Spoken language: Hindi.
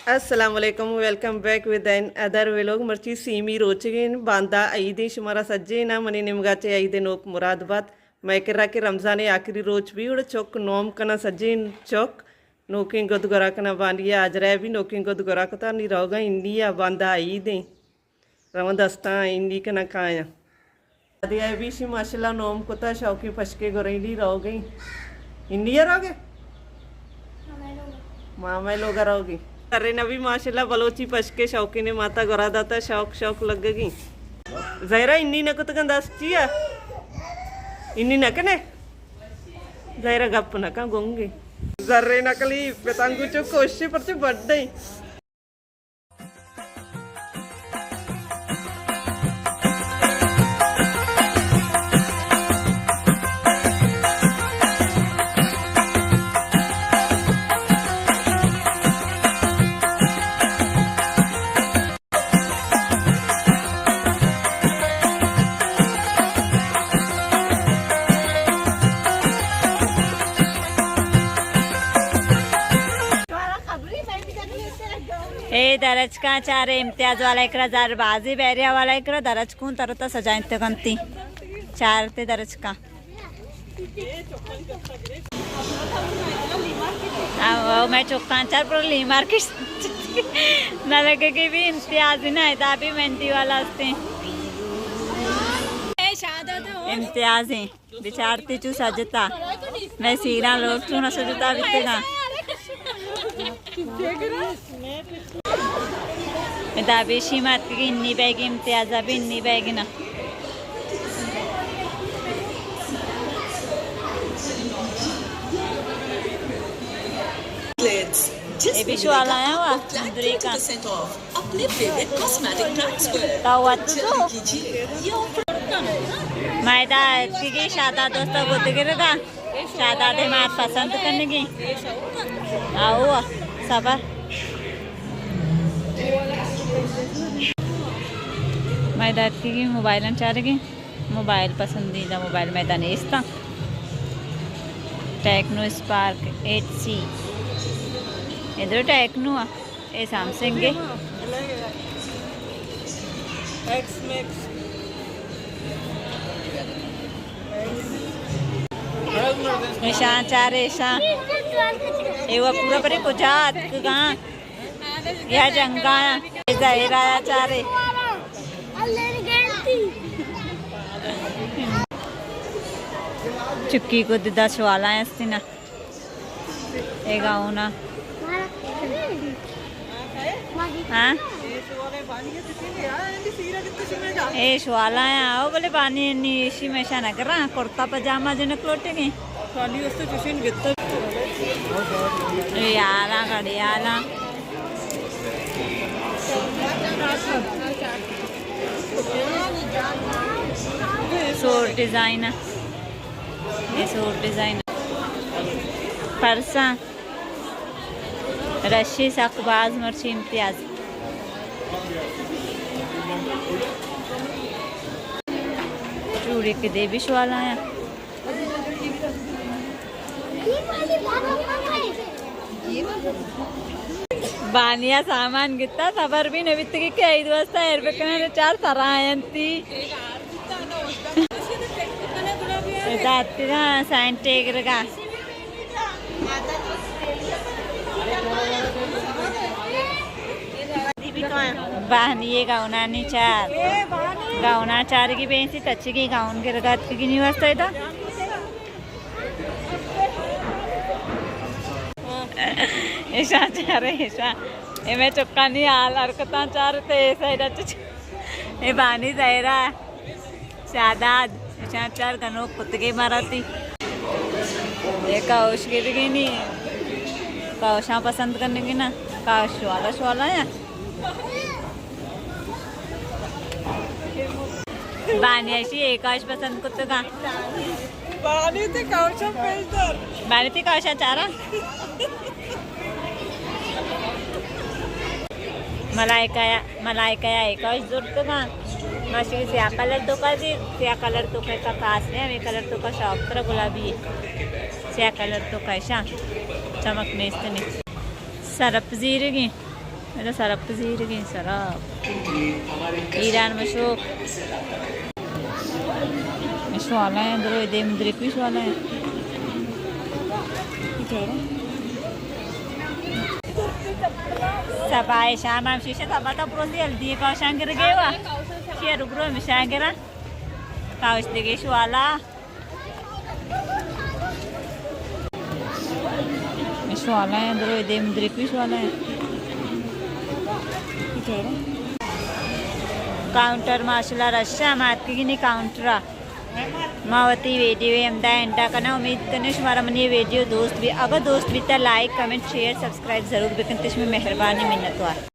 अस्सलाम वालेकुम welcome back with an other vlog मर्ची सीमी रोचगिन बांदा ईदी शुमारा सज्जे ना मनी निमगाचे ईदे नोक मुरादाबाद मैकरा के रमजान आखिरी रोज भी उड़ चौक नोम कना सज्जे चौक नोकिंग गोदगोरा कना बांडिया आज रह भी नोकिंग गोदगोरा कता नी रोगा इंडिया बांदा ईदे रमदस्ता इंडी कना काया अदिया भी शी माशाल्लाह नोम कोता शौकी फशके गोरेली रोगे इंडिया रोगे मामा लोग रोगी अरे नबी माशाल्लाह बलोची पशके शौकी ने माता गोरा दाता शौक शौक लग गई जहरा इन्नी न कुत दस्तिया इन्नी नकने जहरा गप नका गोंगे जर्रे नकली पतंगू चो कोशिश पर से बढ़ गई ए दरज का चारे इम्तियाज वाला एकरा जार बाजी बैरिया वाला एकरा दरज कौन तरता सजाइते गंती चार ते दरज का आओ मैं चौका चार पर ली मार्केट ना लगे कि भी इम्तियाज ही ना है दाबी मेहंदी वाला हस्ते इम्तियाज है बिचारती चू सजता मैं सीना लोग चू ना सजता बितेगा दाबेशी मात की इन्नी बैगी इम्तियाजा भी इन्नी बैगी ना ये भी शवाल आया हुआ दूरी का तावा मैदा की शादा दोस्तों बुद्ध गिरेगा शादा दे मात पसंद करने की आओ सबर मैदान की मोबाइल चारेगी मोबाइल पसंदीदा मोबाइल मैदान इसका टेक्नो स्पार्क 8C इधर टेक्नो ए सैमसंग के निशान चार ऐसा ये वो पूरा परे कुचात कहाँ यह जंगा जाहिरा चारे चुक्की को दिदा सवाला है ना ये गाँव ना हाँ ये सवाला है आओ बोले पानी नीशी में शाना कर रहा कुर्ता पजामा जो नकलोटे के खाली उससे चुशिन गित्ता याला कड़ियाला सूट डिजाइन ये सूट डिजाइन परसा रशी सकबाज मर्ची इम्तियाज चूड़ी के देवी शवाल आया बानिया सामान गित्ता सबर भी नवित की 5 वाजता एरबेकना चार सरायंती जातीना साइंटेग्रगा बानिये गाउनानी चार गाउना चार की बेंसी तच्ची की गाउन के रगात की नहीं वास्ता इधर ऐसा चार ऐसा ये मैं चुक्का नहीं हाल हरकता चार ते ऐसा इधर ये बानी जहरा शादाद ऐसा चार गनो कुत्ते मारती ये काउश गिर गई नहीं काउशा पसंद करने की ना काउश वाला है बानी ऐसी एक काउश पसंद कुत्ते का बानी थी काउशा पेंटर बानी थी काउशा चारा मलाइका एक काउश जरूरत का माशी सिया कलर तो का दी सिया कलर तो का खास है हमें कलर तो का शौक तरह गुलाबी है सिया कलर तो का ऐसा चमक में इतनी सरप जीरगी मेरा सरप पजीर की सरप ईरान मशरूक सवाल है इधर इधर मुद्रिक भी सवाल है सबाई शाम हम शीशे तब तो प्रोसी हल्दी का शांगर गए वा शेर उग्रो में शांगरा काउच देगे सवाला सवाल है इधर इधर मुद्रिक भी सवाल है काउंटर माशाल्लाह रश्या मात की नहीं काउंटरा मावती वीडियो एमदा एंटा करना उम्मीद करने हमारा मन ये वीडियो दोस्त भी अगर दोस्त भी तो लाइक कमेंट शेयर सब्सक्राइब जरूर बेकन में मेहरबानी मिन्नतवार।